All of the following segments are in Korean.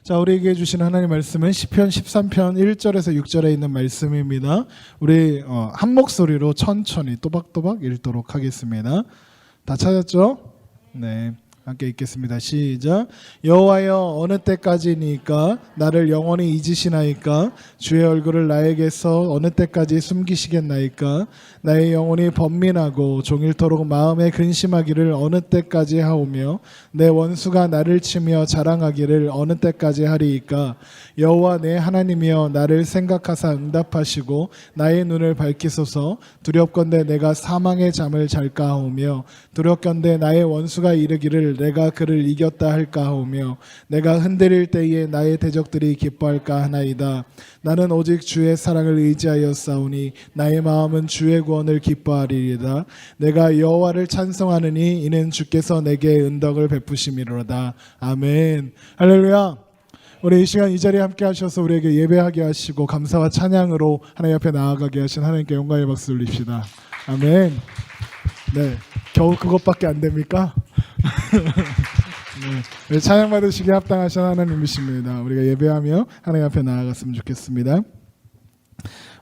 자, 우리에게 주신 하나님 말씀은 시편 13편 1절에서 6절에 있는 말씀입니다. 우리 한 목소리로 천천히 또박또박 읽도록 하겠습니다. 다 찾았죠? 네. 함께 읽겠습니다. 시작. 여호와여, 어느 때까지니까 나를 영원히 잊으시나이까? 주의 얼굴을 나에게서 어느 때까지 숨기시겠나이까? 나의 영혼이 번민하고 종일토록 마음에 근심하기를 어느 때까지 하오며 내 원수가 나를 치며 자랑하기를 어느 때까지 하리이까? 여호와 내 하나님이여, 나를 생각하사 응답하시고 나의 눈을 밝히소서. 두렵건대 내가 사망의 잠을 잘까 하오며 두렵건대 나의 원수가 이르기를 내가 그를 이겼다 할까 하오며 내가 흔들릴 때에 나의 대적들이 기뻐할까 하나이다. 나는 오직 주의 사랑을 의지하여 싸우니 나의 마음은 주의 구원을 기뻐하리이다. 내가 여호와를 찬송하느니 이는 주께서 내게 은덕을 베푸심이로다. 아멘. 할렐루야. 우리 이 시간 이 자리에 함께 하셔서 우리에게 예배하게 하시고 감사와 찬양으로 하나님 앞에 나아가게 하신 하나님께 영광의 박수 올립시다. 아멘. 네, 겨우 그것밖에 안 됩니까? 네, 찬양 받으시기에 합당하신 하나님이십니다. 우리가 예배하며 하나님 앞에 나아갔으면 좋겠습니다.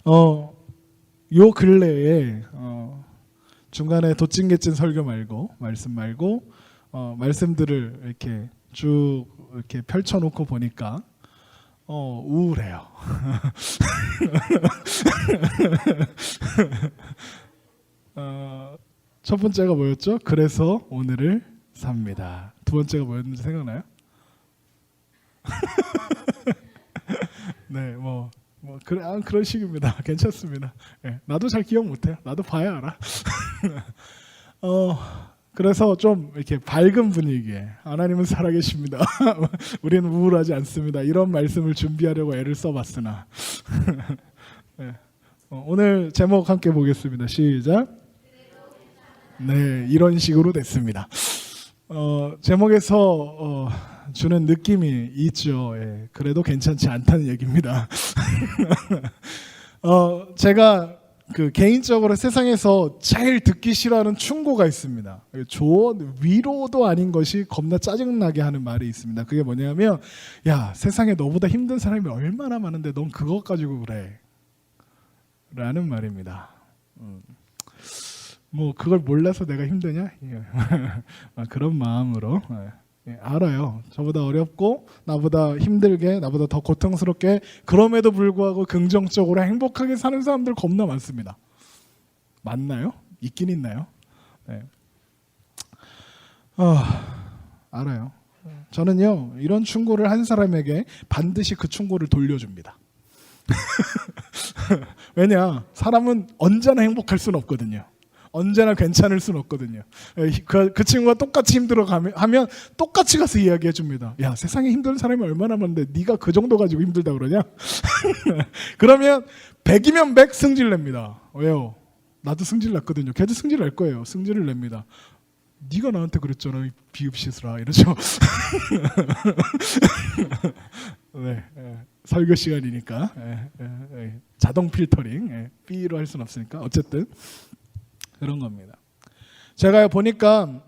요 근래에 중간에 도찐개찐 설교 말고 말씀 말고 말씀들을 이렇게 쭉 이렇게 펼쳐놓고 보니까 우울해요. 첫 번째가 뭐였죠? 그래서 오늘을 삽니다. 두 번째가 뭐였는지 생각나요? 네, 그런 식입니다. 괜찮습니다. 네, 나도 잘 기억 못해요. 나도 봐야 알아. 그래서 좀 이렇게 밝은 분위기에 하나님은 살아계십니다. 우리는 우울하지 않습니다. 이런 말씀을 준비하려고 애를 써봤으나 네, 오늘 제목 함께 보겠습니다. 시작. 네, 이런 식으로 됐습니다. 제목에서 주는 느낌이 있죠. 예, 그래도 괜찮지 않다는 얘기입니다. 제가 개인적으로 세상에서 제일 듣기 싫어하는 충고가 있습니다. 조언, 위로도 아닌 것이 겁나 짜증나게 하는 말이 있습니다. 그게 뭐냐면, 야, 세상에 너보다 힘든 사람이 얼마나 많은데 넌 그것 가지고 그래 라는 말입니다. 그걸 몰라서 내가 힘드냐? 그런 마음으로 알아요. 저보다 어렵고 나보다 힘들게 나보다 더 고통스럽게 그럼에도 불구하고 긍정적으로 행복하게 사는 사람들 겁나 많습니다. 맞나요? 있긴 있나요? 네. 알아요. 저는요, 이런 충고를 한 사람에게 반드시 그 충고를 돌려줍니다. 왜냐, 사람은 언제나 행복할 수는 없거든요. 언제나 괜찮을 수는 없거든요. 그 친구가 똑같이 힘들어하면 똑같이 가서 이야기해 줍니다. 야, 세상에 힘든 사람이 얼마나 많은데 네가 그 정도 가지고 힘들다 그러냐? 그러면 100이면 100 승질 냅니다. 왜요? 나도 승질 났거든요. 걔도 승질 낼 거예요. 승질을 냅니다. 네가 나한테 그랬잖아, 이 비읍시스라, 이러죠. 네, 설교 시간이니까 자동 필터링 B로 할 수는 없으니까 어쨌든 그런 겁니다. 제가 보니까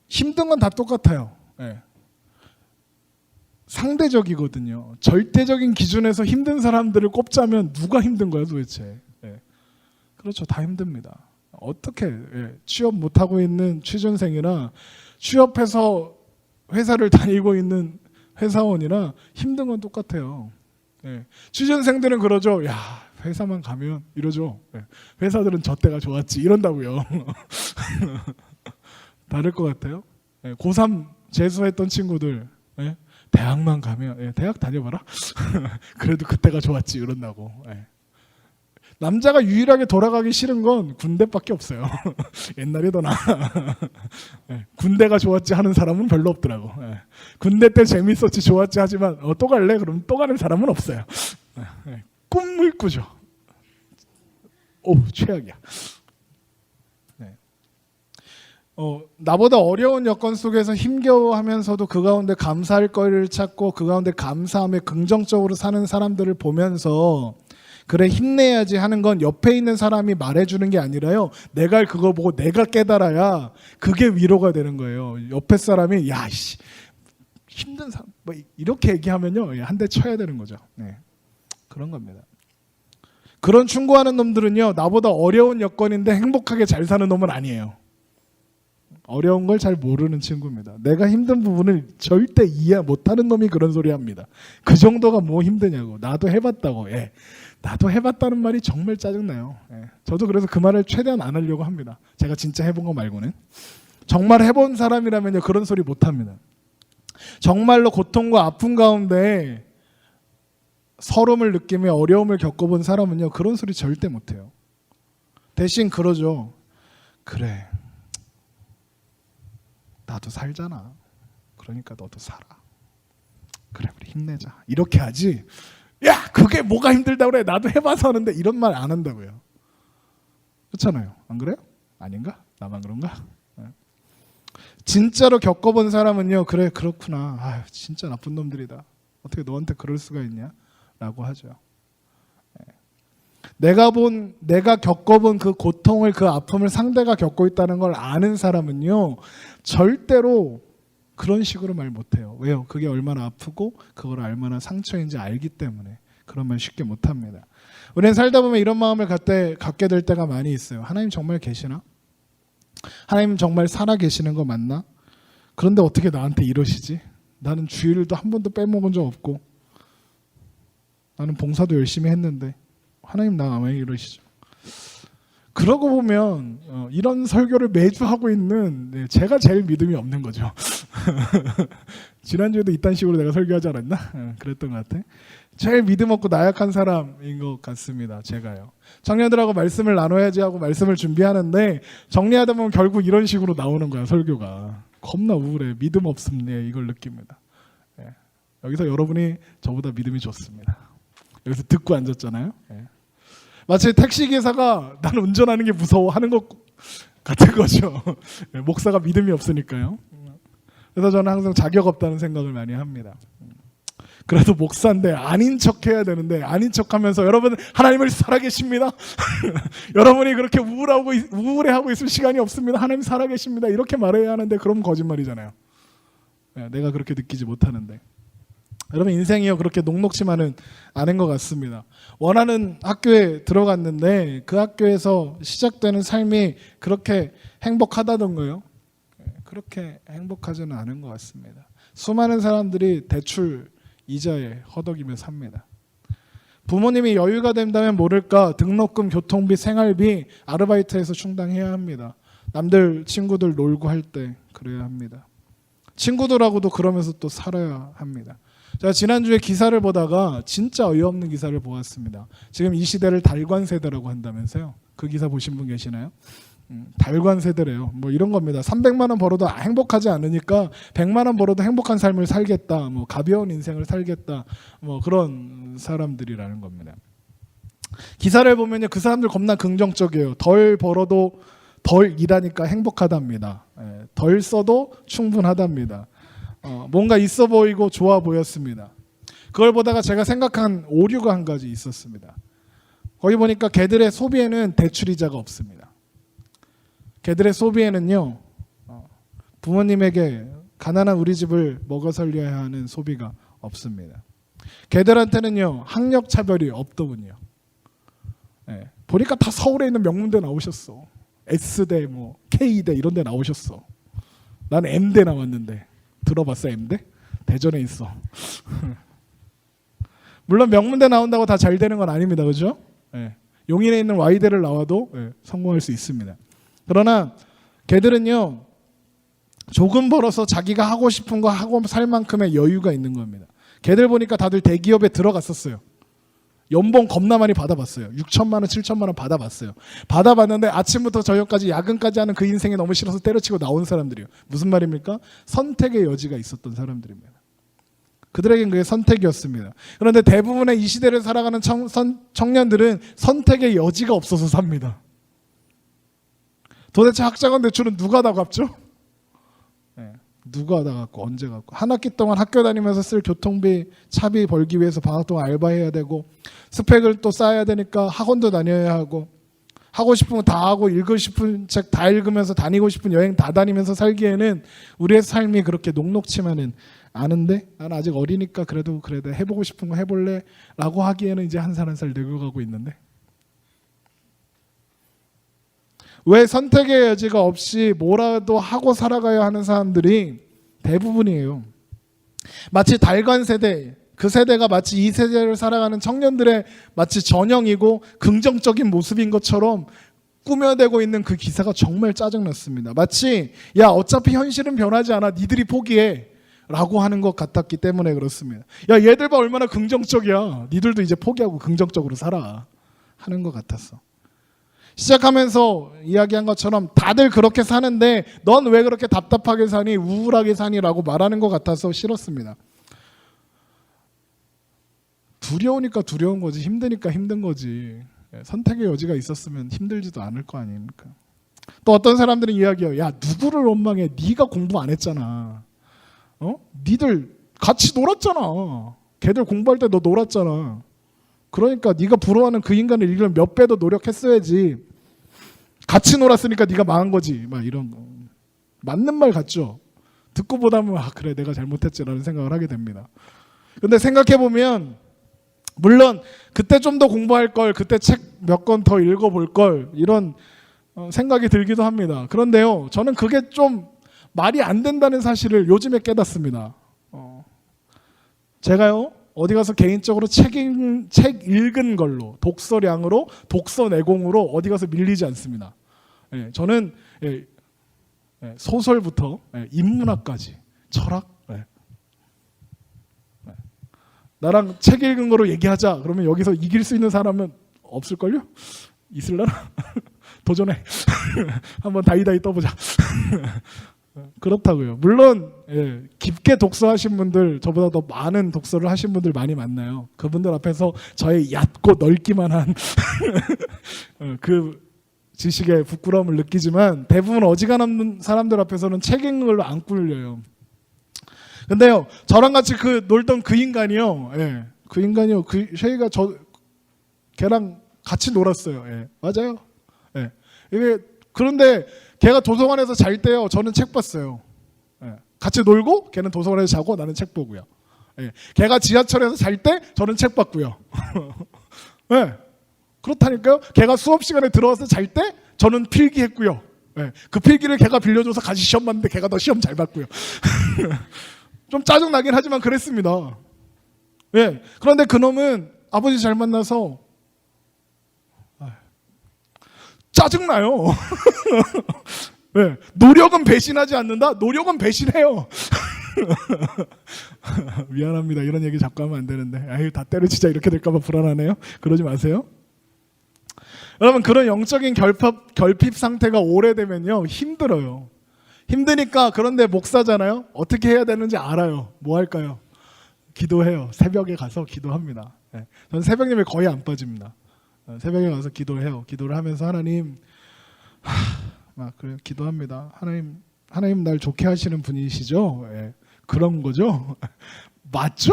힘든 건 다 똑같아요. 상대적이거든요. 절대적인 기준에서 힘든 사람들을 꼽자면 누가 힘든 거야 도대체? 그렇죠, 다 힘듭니다. 어떻게 취업 못하고 있는 취준생이나 취업해서 회사를 다니고 있는 회사원이나 힘든 건 똑같아요. 취준생들은 그러죠. 야, 회사만 가면 이러죠. 회사들은 저 때가 좋았지 이런다고요. 다를 것 같아요. 고3 재수했던 친구들 대학만 가면 대학 다녀봐라. 그래도 그때가 좋았지 이런다고. 남자가 유일하게 돌아가기 싫은 건 군대밖에 없어요. 옛날이 더 나아. 군대가 좋았지 하는 사람은 별로 없더라고. 군대 때 재밌었지 좋았지 하지만 또 갈래? 그럼 또 가는 사람은 없어요. 꿈을 꾸죠. 최악이야. 나보다 어려운 여건 속에서 힘겨워하면서도 그 가운데 감사할 거리를 찾고 그 가운데 감사함에 긍정적으로 사는 사람들을 보면서 그래, 힘내야지 하는 건 옆에 있는 사람이 말해주는 게 아니라요, 내가 그거 보고 내가 깨달아야 그게 위로가 되는 거예요. 옆에 사람이 야, 힘든 사람 뭐 이렇게 얘기하면요 한 대 쳐야 되는 거죠. 네. 그런 겁니다. 그런 충고하는 놈들은요 나보다 어려운 여건인데 행복하게 잘 사는 놈은 아니에요. 어려운 걸 잘 모르는 친구입니다. 내가 힘든 부분을 절대 이해 못하는 놈이 그런 소리 합니다. 그 정도가 뭐 힘드냐고. 나도 해봤다고. 예. 나도 해봤다는 말이 정말 짜증나요. 예. 저도 그래서 그 말을 최대한 안 하려고 합니다. 제가 진짜 해본 거 말고는. 정말 해본 사람이라면요 그런 소리 못합니다. 정말로 고통과 아픔 가운데 서름을 느끼며 어려움을 겪어본 사람은요 그런 소리 절대 못해요. 대신 그러죠. 그래 나도 살잖아. 그러니까 너도 살아. 그래 우리 힘내자. 이렇게 하지. 야 그게 뭐가 힘들다고 그래. 나도 해봐서 하는데 이런 말 안 한다고요. 그렇잖아요. 안 그래요? 아닌가? 나만 그런가? 진짜로 겪어본 사람은요 그래 그렇구나. 아유 진짜 나쁜 놈들이다. 어떻게 너한테 그럴 수가 있냐? 라고 하죠. 내가 겪어본 그 고통을 그 아픔을 상대가 겪고 있다는 걸 아는 사람은요 절대로 그런 식으로 말 못해요. 왜요? 그게 얼마나 아프고 그걸 얼마나 상처인지 알기 때문에 그런 말 쉽게 못합니다. 우리는 살다 보면 이런 마음을 갖게 될 때가 많이 있어요. 하나님 정말 계시나? 하나님 정말 살아 계시는 거 맞나? 그런데 어떻게 나한테 이러시지? 나는 주일도 한 번도 빼먹은 적 없고 나는 봉사도 열심히 했는데 하나님 나 왜 이러시죠? 그러고 보면 이런 설교를 매주 하고 있는 제가 제일 믿음이 없는 거죠. 지난주에도 이딴 식으로 내가 설교하지 않았나? 그랬던 것 같아. 제일 믿음 없고 나약한 사람인 것 같습니다. 제가요. 청년들하고 말씀을 나눠야지 하고 말씀을 준비하는데 정리하다 보면 결국 이런 식으로 나오는 거야. 설교가. 겁나 우울해. 믿음 없음 이걸 느낍니다. 여기서 여러분이 저보다 믿음이 좋습니다. 여기서 듣고 앉았잖아요. 마치 택시기사가 나는 운전하는 게 무서워 하는 것 같은 거죠. 목사가 믿음이 없으니까요. 그래서 저는 항상 자격 없다는 생각을 많이 합니다. 그래도 목사인데 아닌 척 해야 되는데 아닌 척 하면서 여러분 하나님을 살아계십니다. 여러분이 그렇게 우울해하고 있을 시간이 없습니다. 하나님 살아계십니다. 이렇게 말해야 하는데 그럼 거짓말이잖아요. 내가 그렇게 느끼지 못하는데. 여러분 인생이요 그렇게 녹록지만은 않은 것 같습니다. 원하는 학교에 들어갔는데 그 학교에서 시작되는 삶이 그렇게 행복하다던가요? 그렇게 행복하지는 않은 것 같습니다. 수많은 사람들이 대출 이자에 허덕이며 삽니다. 부모님이 여유가 된다면 모를까 등록금, 교통비, 생활비 아르바이트해서 충당해야 합니다. 남들 친구들 놀고 할 때 그래야 합니다. 친구들하고도 그러면서 또 살아야 합니다. 제가 지난주에 기사를 보다가 진짜 어이없는 기사를 보았습니다. 지금 이 시대를 달관 세대라고 한다면서요. 그 기사 보신 분 계시나요? 달관 세대래요. 뭐 이런 겁니다. 300만 원 벌어도 행복하지 않으니까 100만 원 벌어도 행복한 삶을 살겠다. 뭐 가벼운 인생을 살겠다. 뭐 그런 사람들이라는 겁니다. 기사를 보면요. 그 사람들 겁나 긍정적이에요. 덜 벌어도 덜 일하니까 행복하답니다. 덜 써도 충분하답니다. 뭔가 있어 보이고 좋아 보였습니다. 그걸 보다가 제가 생각한 오류가 한 가지 있었습니다. 거기 보니까 걔들의 소비에는 대출이자가 없습니다. 걔들의 소비에는요 부모님에게 가난한 우리 집을 먹어 살려야 하는 소비가 없습니다. 걔들한테는요 학력 차별이 없더군요. 보니까 다 서울에 있는 명문대 나오셨어. S대 뭐 K대 이런 데 나오셨어. 나는 M대 나왔는데 들어봤어 M대? 대전에 있어. 물론 명문대 나온다고 다 잘 되는 건 아닙니다. 그죠? 용인에 있는 Y대를 나와도 성공할 수 있습니다. 그러나 걔들은요 조금 벌어서 자기가 하고 싶은 거 하고 살 만큼의 여유가 있는 겁니다. 걔들 보니까 다들 대기업에 들어갔었어요. 연봉 겁나 많이 받아봤어요. 6천만 원, 7천만 원 받아봤어요. 받아봤는데 아침부터 저녁까지 야근까지 하는 그 인생이 너무 싫어서 때려치고 나온 사람들이에요. 무슨 말입니까? 선택의 여지가 있었던 사람들입니다. 그들에겐 그게 선택이었습니다. 그런데 대부분의 이 시대를 살아가는 청년들은 선택의 여지가 없어서 삽니다. 도대체 학자금 대출은 누가 다 갚죠? 누가 다 갚고 언제 갚고 한 학기 동안 학교 다니면서 쓸 교통비, 차비 벌기 위해서 방학 동안 알바해야 되고 스펙을 또 쌓아야 되니까 학원도 다녀야 하고 하고 싶은 거 다 하고 읽고 싶은 책 다 읽으면서 다니고 싶은 여행 다 다니면서 살기에는 우리의 삶이 그렇게 녹록치만은 아는데 난 아직 어리니까 그래도 해보고 싶은 거 해볼래 라고 하기에는 이제 한 살 한 살 늙어가고 있는데, 왜 선택의 여지가 없이 뭐라도 하고 살아가야 하는 사람들이 대부분이에요. 마치 달관 세대, 그 세대가 마치 이 세대를 살아가는 청년들의 마치 전형이고 긍정적인 모습인 것처럼 꾸며대고 있는 그 기사가 정말 짜증났습니다. 마치 야 어차피 현실은 변하지 않아 니들이 포기해 라고 하는 것 같았기 때문에 그렇습니다. 야 얘들 봐 얼마나 긍정적이야, 니들도 이제 포기하고 긍정적으로 살아 하는 것 같았어. 시작하면서 이야기한 것처럼 다들 그렇게 사는데 넌 왜 그렇게 답답하게 사니 우울하게 사니 라고 말하는 것 같아서 싫었습니다. 두려우니까 두려운 거지, 힘드니까 힘든 거지. 선택의 여지가 있었으면 힘들지도 않을 거 아닙니까? 또 어떤 사람들은 이야기해요. 야 누구를 원망해, 네가 공부 안 했잖아. 니들 같이 놀았잖아. 걔들 공부할 때 너 놀았잖아. 그러니까 네가 부러워하는 그 인간을 이기려면 몇 배 더 노력했어야지. 같이 놀았으니까 네가 망한 거지. 막 이런 거. 맞는 말 같죠? 듣고 보다 보면 그래 내가 잘못했지라는 생각을 하게 됩니다. 근데 생각해보면 물론 그때 좀 더 공부할 걸, 그때 책 몇 권 더 읽어볼 걸 이런 생각이 들기도 합니다. 그런데요 저는 그게 좀 말이 안 된다는 사실을 요즘에 깨닫습니다. 제가요 어디 가서 개인적으로 책 읽은 걸로, 독서량으로, 독서 내공으로 어디 가서 밀리지 않습니다. 저는 소설부터 인문학까지, 철학, 나랑 책 읽은 거로 얘기하자 그러면 여기서 이길 수 있는 사람은 없을걸요? 있을라나? 도전해. 한번 다이다이 떠보자. 그렇다고요. 물론 깊게 독서하신 분들, 저보다 더 많은 독서를 하신 분들 많이 만나요. 그분들 앞에서 저의 얕고 넓기만 한 그 지식에 부끄러움을 느끼지만 대부분 어지간한 사람들 앞에서는 책 읽는 걸로 안 꿀려요. 근데요 저랑 같이 놀던 그 인간이요, 그 쉐이가 걔랑 같이 놀았어요. 맞아요. 이게 그런데 걔가 도서관에서 잘 때요 저는 책 봤어요. 같이 놀고 걔는 도서관에서 자고 나는 책 보고요. 걔가 지하철에서 잘 때 저는 책 봤고요. 그렇다니까요. 걔가 수업 시간에 들어와서 잘 때 저는 필기했고요. 그 필기를 걔가 빌려줘서 같이 시험 봤는데 걔가 더 시험 잘 봤고요. 좀 짜증나긴 하지만 그랬습니다. 그런데 그놈은 아버지 잘 만나서 짜증나요. 노력은 배신하지 않는다? 노력은 배신해요. 미안합니다. 이런 얘기 자꾸 하면 안 되는데. 아유, 다 때려치자 이렇게 될까봐 불안하네요. 그러지 마세요. 여러분, 그런 영적인 결핍 상태가 오래되면요 힘들어요. 힘드니까. 그런데 목사잖아요. 어떻게 해야 되는지 알아요. 뭐 할까요? 기도해요. 새벽에 가서 기도합니다. 저는 새벽 예배 거의 안 빠집니다. 새벽에 가서 기도해요. 기도를 하면서 하나님, 그래요. 기도합니다. 하나님 날 좋게 하시는 분이시죠? 그런 거죠? 맞죠?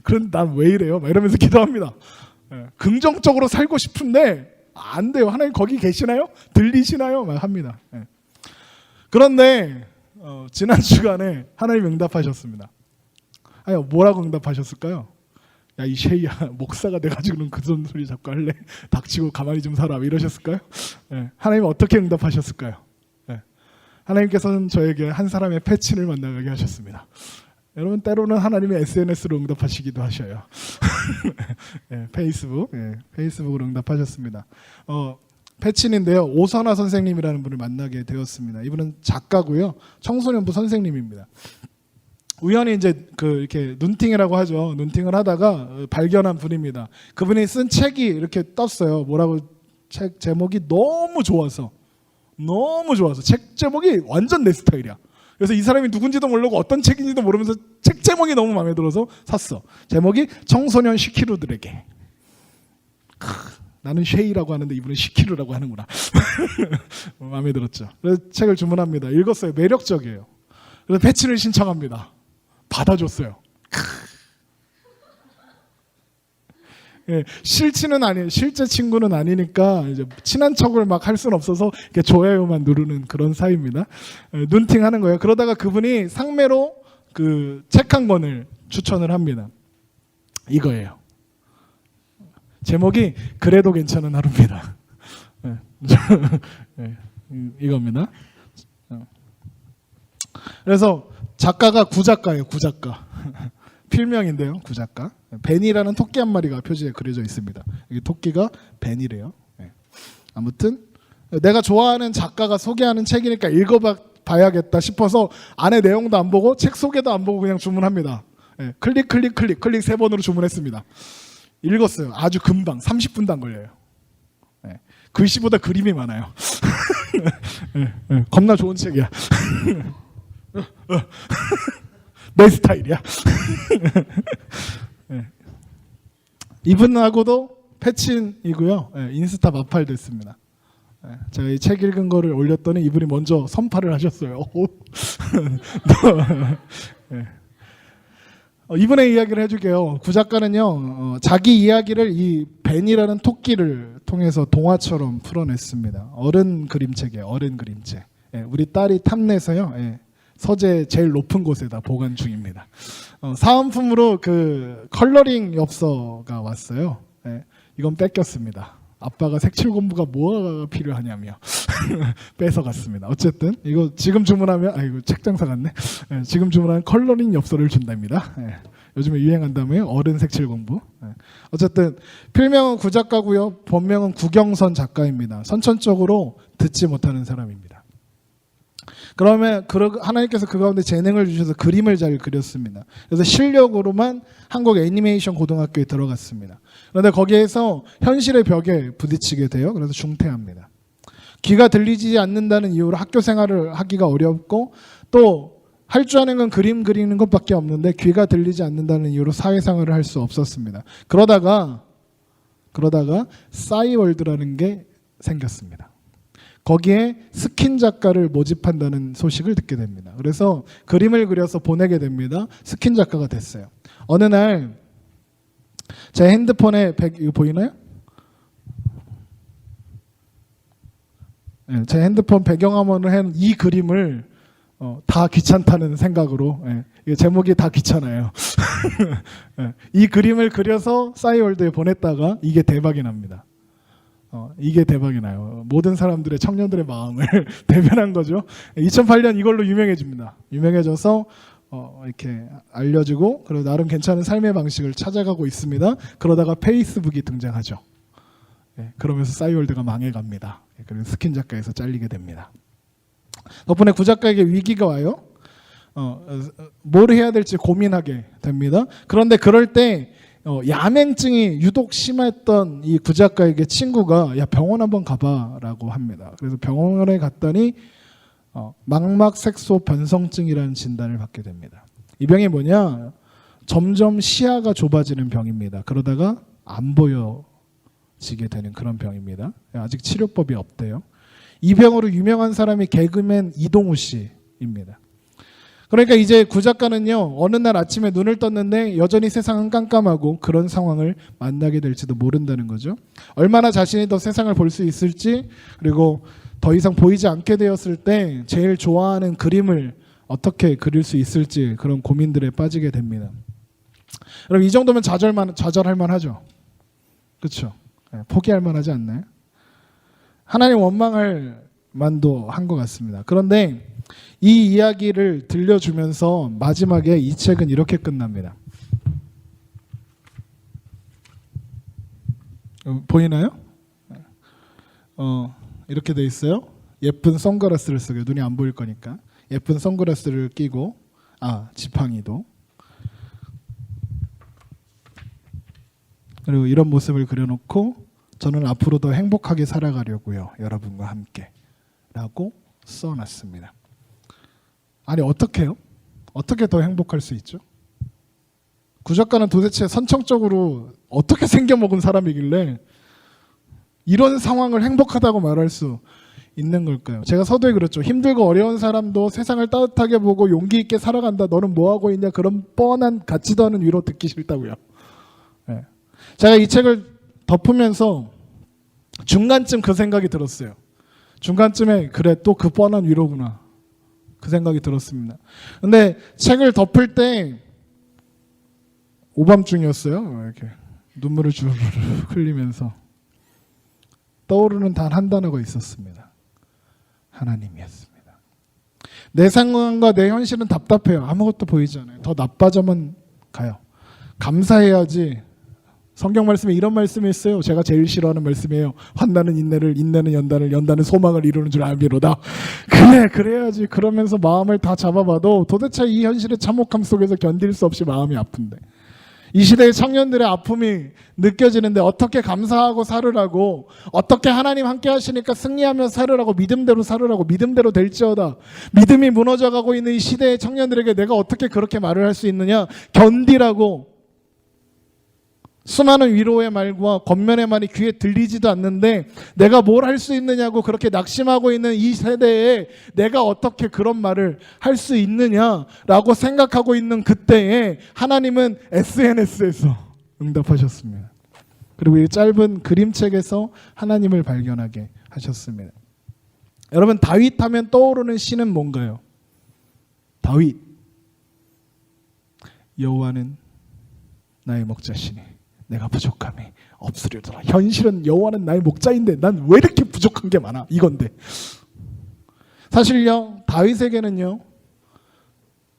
그런데 난 왜 이래요? 막 이러면서 기도합니다. 긍정적으로 살고 싶은데 안 돼요. 하나님 거기 계시나요? 들리시나요? 막 합니다. 그런데 지난 주간에 하나님 응답하셨습니다. 아니, 뭐라고 응답하셨을까요? 야, 이 쉐이야, 목사가 돼가지고는 그 소리 자꾸 할래? 닥치고 가만히 좀 살아. 이러셨을까요? 하나님 어떻게 응답하셨을까요? 하나님께서는 저에게 한 사람의 패친을 만나게 하셨습니다. 여러분, 때로는 하나님의 SNS로 응답하시기도 하셔요. 페이스북으로 응답하셨습니다. 패친인데요, 오선아 선생님이라는 분을 만나게 되었습니다. 이분은 작가고요, 청소년부 선생님입니다. 우연히 이제 이렇게 눈팅이라고 하죠. 눈팅을 하다가 발견한 분입니다. 그분이 쓴 책이 이렇게 떴어요. 뭐라고? 책 제목이 너무 좋아서 책 제목이 완전 내 스타일이야. 그래서 이 사람이 누군지도 모르고 어떤 책인지도 모르면서 책 제목이 너무 마음에 들어서 샀어. 제목이 청소년 시키루들에게. 나는 쉐이라고 하는데 이분은 시키루라고 하는구나. 마음에 들었죠. 그래서 책을 주문합니다. 읽었어요. 매력적이에요. 그래서 패친을 신청합니다. 받아줬어요. 실제 친구는 아니니까 이제 친한 척을 막 할 수는 없어서 이렇게 좋아요만 누르는 그런 사이입니다. 눈팅하는 거예요. 그러다가 그분이 상매로 그 책 한 권을 추천을 합니다. 이거예요. 제목이 그래도 괜찮은 하루입니다. 네. 네. 이겁니다. 그래서 작가가 구작가예요. 구작가. 필명인데요. 구작가. 벤이라는 토끼 한 마리가 표지에 그려져 있습니다. 이 토끼가 벤이래요. 네. 아무튼 내가 좋아하는 작가가 소개하는 책이니까 읽어봐야겠다 싶어서 안에 내용도 안 보고 책 소개도 안 보고 그냥 주문합니다. 네. 클릭 3번으로 주문했습니다. 읽었어요. 아주 금방 30분도 안 걸려요. 네. 글씨보다 그림이 많아요. 네. 네. 겁나 좋은 책이야. 내 스타일이야. 네. 이분하고도 패친이고요. 네. 인스타 마팔 됐습니다. 네. 제가 이 책 읽은 거를 올렸더니 이분이 먼저 선파를 하셨어요. 네. 이분의 이야기를 해줄게요. 구작가는요, 자기 이야기를 이 벤이라는 토끼를 통해서 동화처럼 풀어냈습니다. 어른 그림책이에요. 어른 그림책. 예, 우리 딸이 탐내서요. 예, 서재 제일 높은 곳에다 보관 중입니다. 사은품으로 그 컬러링 엽서가 왔어요. 예, 이건 뺏겼습니다. 아빠가 색칠 공부가 뭐가 필요하냐며 뺏어갔습니다. 어쨌든 이거 지금 주문하면 이거 책 장사 같네. 예, 지금 주문하면 컬러링 엽서를 준답니다. 예, 요즘에 유행한다며 어른 색칠 공부. 예, 어쨌든 필명은 구작가고요. 본명은 구경선 작가입니다. 선천적으로 듣지 못하는 사람입니다. 그러면 하나님께서 그 가운데 재능을 주셔서 그림을 잘 그렸습니다. 그래서 실력으로만 한국 애니메이션 고등학교에 들어갔습니다. 그런데 거기에서 현실의 벽에 부딪히게 돼요. 그래서 중퇴합니다. 귀가 들리지 않는다는 이유로 학교 생활을 하기가 어렵고 또 할 줄 아는 건 그림 그리는 것밖에 없는데 귀가 들리지 않는다는 이유로 사회생활을 할 수 없었습니다. 그러다가 싸이월드라는 게 생겼습니다. 거기에 스킨 작가를 모집한다는 소식을 듣게 됩니다. 그래서 그림을 그려서 보내게 됩니다. 스킨 작가가 됐어요. 어느 날 제 핸드폰에 이거 보이나요? 네, 제 핸드폰 배경화면을 한 이 그림을 다 귀찮다는 생각으로, 예, 제목이 다 귀찮아요. 예, 이 그림을 그려서 싸이월드에 보냈다가 이게 대박이 납니다. 이게 대박이 나요. 모든 사람들의 청년들의 마음을 대변한 거죠. 2008년 이걸로 유명해집니다. 유명해져서 이렇게 알려지고 그리고 나름 괜찮은 삶의 방식을 찾아가고 있습니다. 그러다가 페이스북이 등장하죠. 예, 그러면서 싸이월드가 망해갑니다. 예, 그리고 스킨 작가에서 잘리게 됩니다. 덕분에 구작가에게 위기가 와요. 뭘 해야 될지 고민하게 됩니다. 그런데 그럴 때 야맹증이 유독 심했던 이 구작가에게 친구가 야 병원 한번 가봐라고 합니다. 그래서 병원에 갔더니 망막색소 변성증이라는 진단을 받게 됩니다. 이 병이 뭐냐? 점점 시야가 좁아지는 병입니다. 그러다가 안 보여지게 되는 그런 병입니다. 아직 치료법이 없대요. 이 병으로 유명한 사람이 개그맨 이동우 씨입니다. 그러니까 이제 구작가는요, 어느 날 아침에 눈을 떴는데 여전히 세상은 깜깜하고 그런 상황을 만나게 될지도 모른다는 거죠. 얼마나 자신이 더 세상을 볼 수 있을지, 그리고 더 이상 보이지 않게 되었을 때 제일 좋아하는 그림을 어떻게 그릴 수 있을지 그런 고민들에 빠지게 됩니다. 그럼 이 정도면 좌절할 만하죠. 그렇죠? 포기할 만하지 않나요? 하나님 원망할 만도 한 것 같습니다. 그런데 이 이야기를 들려주면서 마지막에 이 책은 이렇게 끝납니다. 보이나요? 이렇게 돼 있어요. 예쁜 선글라스를 쓰고, 눈이 안 보일 거니까 예쁜 선글라스를 끼고, 지팡이도, 그리고 이런 모습을 그려놓고 저는 앞으로 더 행복하게 살아가려고요, 여러분과 함께 라고 써놨습니다. 아니 어떻게요? 어떻게 더 행복할 수 있죠? 구작가는 도대체 선천적으로 어떻게 생겨먹은 사람이길래 이런 상황을 행복하다고 말할 수 있는 걸까요? 제가 서두에 그랬죠. 힘들고 어려운 사람도 세상을 따뜻하게 보고 용기 있게 살아간다. 너는 뭐하고 있냐? 그런 뻔한 같지도 않은 위로 듣기 싫다고요. 네. 제가 이 책을 덮으면서 중간쯤 그 생각이 들었어요. 중간쯤에 그래 또 그 뻔한 위로구나. 그 생각이 들었습니다. 근데 책을 덮을 때 오밤중이었어요. 이렇게 눈물을 주르르 흘리면서 떠오르는 단 한 단어가 있었습니다. 하나님이었습니다. 내 상황과 내 현실은 답답해요. 아무것도 보이지 않아요. 더 나빠져만 가요. 감사해야지. 성경 말씀에 이런 말씀이 있어요. 제가 제일 싫어하는 말씀이에요. 환난은 인내를, 인내는 연단을, 연단은 소망을 이루는 줄 알미로다. 그래, 그래야지. 그러면서 마음을 다 잡아봐도 도대체 이 현실의 참혹함 속에서 견딜 수 없이 마음이 아픈데, 이 시대의 청년들의 아픔이 느껴지는데 어떻게 감사하고 살으라고, 어떻게 하나님 함께 하시니까 승리하며 살으라고, 믿음대로 살으라고, 믿음대로 될지어다. 믿음이 무너져가고 있는 이 시대의 청년들에게 내가 어떻게 그렇게 말을 할 수 있느냐. 견디라고. 수많은 위로의 말과 권면의 말이 귀에 들리지도 않는데 내가 뭘 할 수 있느냐고 그렇게 낙심하고 있는 이 세대에 내가 어떻게 그런 말을 할 수 있느냐라고 생각하고 있는 그때에 하나님은 SNS에서 응답하셨습니다. 그리고 이 짧은 그림책에서 하나님을 발견하게 하셨습니다. 여러분, 다윗 하면 떠오르는 시는 뭔가요? 다윗. 여호와는 나의 목자시니 내가 부족함이 없으리로다. 현실은 여호와는 나의 목자인데 난 왜 이렇게 부족한 게 많아? 이건데. 사실요, 다윗에게는요,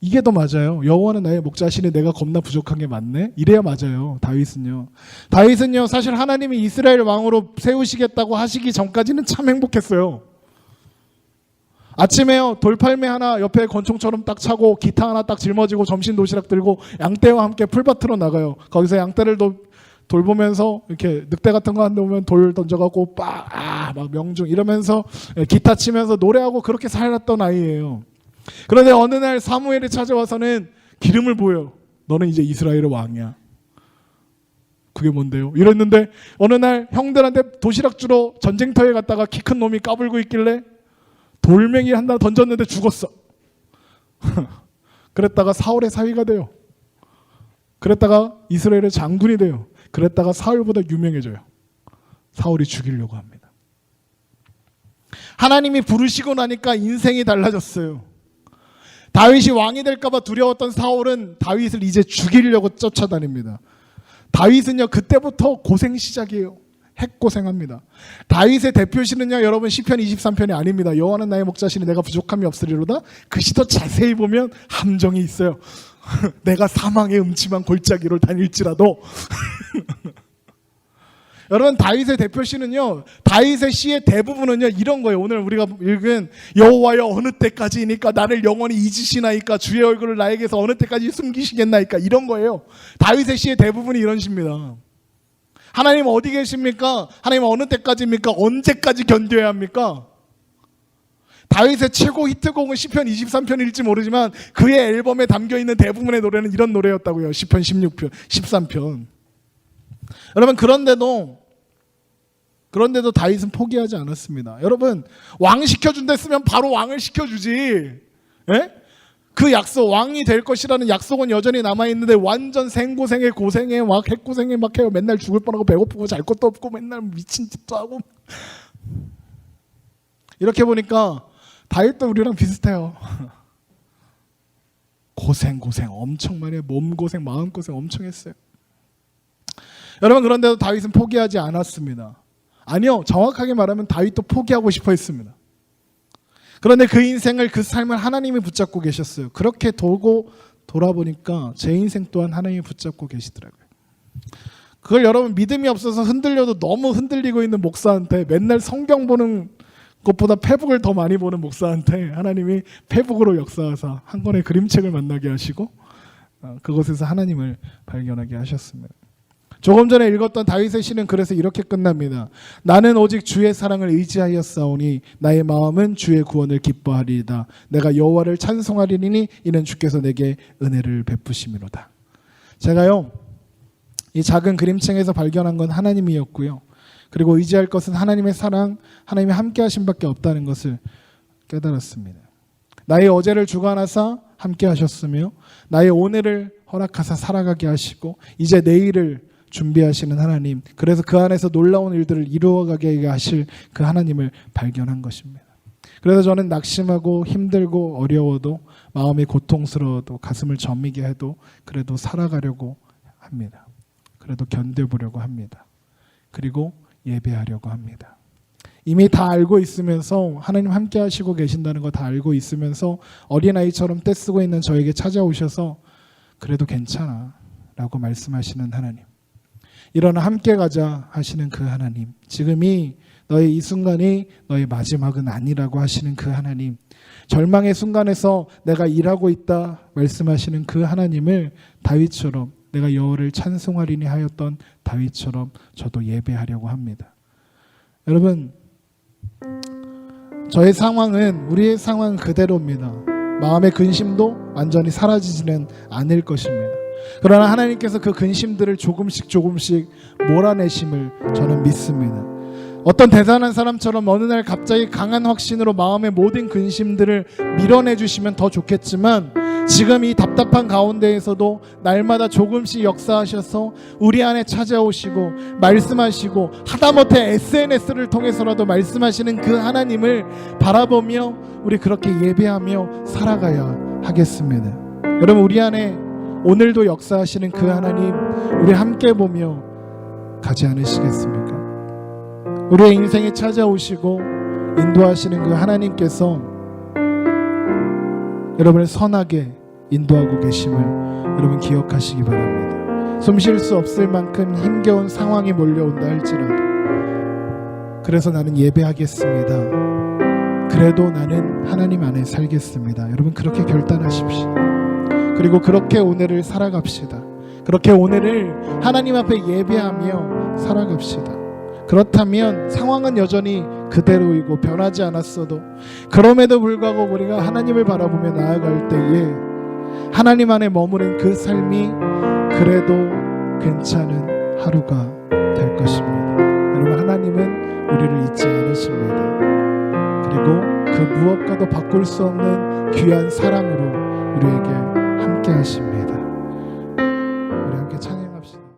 이게 더 맞아요. 여호와는 나의 목자시니 내가 겁나 부족한 게 많네? 이래야 맞아요. 다윗은요 사실 하나님이 이스라엘 왕으로 세우시겠다고 하시기 전까지는 참 행복했어요. 아침에요, 돌팔매 하나 옆에 권총처럼 딱 차고 기타 하나 딱 짊어지고 점심 도시락 들고 양떼와 함께 풀밭으로 나가요. 거기서 양떼를 돌보면서 이렇게 늑대 같은 거 한데 오면 돌 던져갖고 막 명중 이러면서 기타 치면서 노래하고 그렇게 살았던 아이예요. 그런데 어느 날 사무엘이 찾아와서는 기름을 부어요. 너는 이제 이스라엘의 왕이야. 그게 뭔데요? 이랬는데 어느 날 형들한테 도시락 주러 전쟁터에 갔다가 키 큰 놈이 까불고 있길래 돌멩이 하나 던졌는데 죽었어. 그랬다가 사울의 사위가 돼요. 그랬다가 이스라엘의 장군이 돼요. 그랬다가 사울보다 유명해져요. 사울이 죽이려고 합니다. 하나님이 부르시고 나니까 인생이 달라졌어요. 다윗이 왕이 될까봐 두려웠던 사울은 다윗을 이제 죽이려고 쫓아다닙니다. 다윗은요 그때부터 고생 시작이에요. 핵고생합니다. 다윗의 대표시는요 여러분 시편 23편이 아닙니다. 여호와는 나의 목자시니 내가 부족함이 없으리로다. 그 시 더 자세히 보면 함정이 있어요. 내가 사망의 음침한 골짜기로 다닐지라도 여러분 다윗의 대표시는요 다윗의 시의 대부분은요 이런 거예요. 오늘 우리가 읽은 여호와여 어느 때까지이니까 나를 영원히 잊으시나이까 주의 얼굴을 나에게서 어느 때까지 숨기시겠나이까 이런 거예요. 다윗의 시의 대부분이 이런 시입니다. 하나님 어디 계십니까? 하나님 어느 때까지입니까? 언제까지 견뎌야 합니까? 다윗의 최고 히트곡은 시편 23편일지 모르지만 그의 앨범에 담겨있는 대부분의 노래는 이런 노래였다고요. 시편 16편, 13편. 여러분 그런데도 다윗은 포기하지 않았습니다. 여러분 왕 시켜준다 쓰면 바로 왕을 시켜주지. 예? 그 약속 왕이 될 것이라는 약속은 여전히 남아있는데 완전 생고생에 고생에 막 핵고생에 막 해요. 맨날 죽을 뻔하고 배고프고 잘 것도 없고 맨날 미친 짓도 하고. 이렇게 보니까 다윗도 우리랑 비슷해요. 고생 엄청 많이 해요. 몸고생 마음고생 엄청 했어요. 여러분 그런데도 다윗은 포기하지 않았습니다. 아니요, 정확하게 말하면 다윗도 포기하고 싶어 했습니다. 그런데 그 인생을 그 삶을 하나님이 붙잡고 계셨어요. 그렇게 돌아보니까 제 인생 또한 하나님이 붙잡고 계시더라고요. 그걸 여러분 믿음이 없어서 흔들려도 너무 흔들리고 있는 목사한테 맨날 성경 보는 것보다 페북을 더 많이 보는 목사한테 하나님이 페북으로 역사하사 한 권의 그림책을 만나게 하시고 그곳에서 하나님을 발견하게 하셨습니다. 조금 전에 읽었던 다윗의 시는 그래서 이렇게 끝납니다. 나는 오직 주의 사랑을 의지하였사오니 나의 마음은 주의 구원을 기뻐하리이다. 내가 여호와를 찬송하리니 이는 주께서 내게 은혜를 베푸심이로다. 제가요 이 작은 그림책에서 발견한 건 하나님이었고요. 그리고 의지할 것은 하나님의 사랑, 하나님의 함께 하심 밖에 없다는 것을 깨달았습니다. 나의 어제를 주관하사 함께 하셨으며 나의 오늘을 허락하사 살아가게 하시고 이제 내일을 준비하시는 하나님, 그래서 그 안에서 놀라운 일들을 이루어가게 하실 그 하나님을 발견한 것입니다. 그래서 저는 낙심하고 힘들고 어려워도 마음이 고통스러워도 가슴을 저미게 해도 그래도 살아가려고 합니다. 그래도 견뎌보려고 합니다. 그리고 예배하려고 합니다. 이미 다 알고 있으면서 하나님 함께 하시고 계신다는 거 다 알고 있으면서 어린아이처럼 떼쓰고 있는 저에게 찾아오셔서 그래도 괜찮아 라고 말씀하시는 하나님, 일어나 함께 가자 하시는 그 하나님, 지금이 너의 이 순간이 너의 마지막은 아니라고 하시는 그 하나님, 절망의 순간에서 내가 일하고 있다 말씀하시는 그 하나님을 다윗처럼 내가 여호와를 찬송하리니 하였던 다윗처럼 저도 예배하려고 합니다. 여러분, 저의 상황은 우리의 상황은 그대로입니다. 마음의 근심도 완전히 사라지지는 않을 것입니다. 그러나 하나님께서 그 근심들을 조금씩 몰아내심을 저는 믿습니다. 어떤 대단한 사람처럼 어느 날 갑자기 강한 확신으로 마음의 모든 근심들을 밀어내 주시면 더 좋겠지만, 지금 이 답답한 가운데에서도 날마다 조금씩 역사하셔서 우리 안에 찾아오시고 말씀하시고 하다못해 SNS를 통해서라도 말씀하시는 그 하나님을 바라보며 우리 그렇게 예배하며 살아가야 하겠습니다. 여러분, 우리 안에 오늘도 역사하시는 그 하나님 우리 함께 보며 가지 않으시겠습니까? 우리의 인생에 찾아오시고 인도하시는 그 하나님께서 여러분을 선하게 인도하고 계심을 여러분 기억하시기 바랍니다. 숨 쉴 수 없을 만큼 힘겨운 상황이 몰려온다 할지라도, 그래서 나는 예배하겠습니다. 그래도 나는 하나님 안에 살겠습니다. 여러분, 그렇게 결단하십시오. 그리고 그렇게 오늘을 살아갑시다. 그렇게 오늘을 하나님 앞에 예배하며 살아갑시다. 그렇다면 상황은 여전히 그대로이고 변하지 않았어도, 그럼에도 불구하고 우리가 하나님을 바라보며 나아갈 때에 하나님 안에 머무는 그 삶이 그래도 괜찮은 하루가 될 것입니다. 여러분, 하나님은 우리를 잊지 않으십니다. 그리고 그 무엇과도 바꿀 수 없는 귀한 사랑으로 우리에게 함께 하십니다.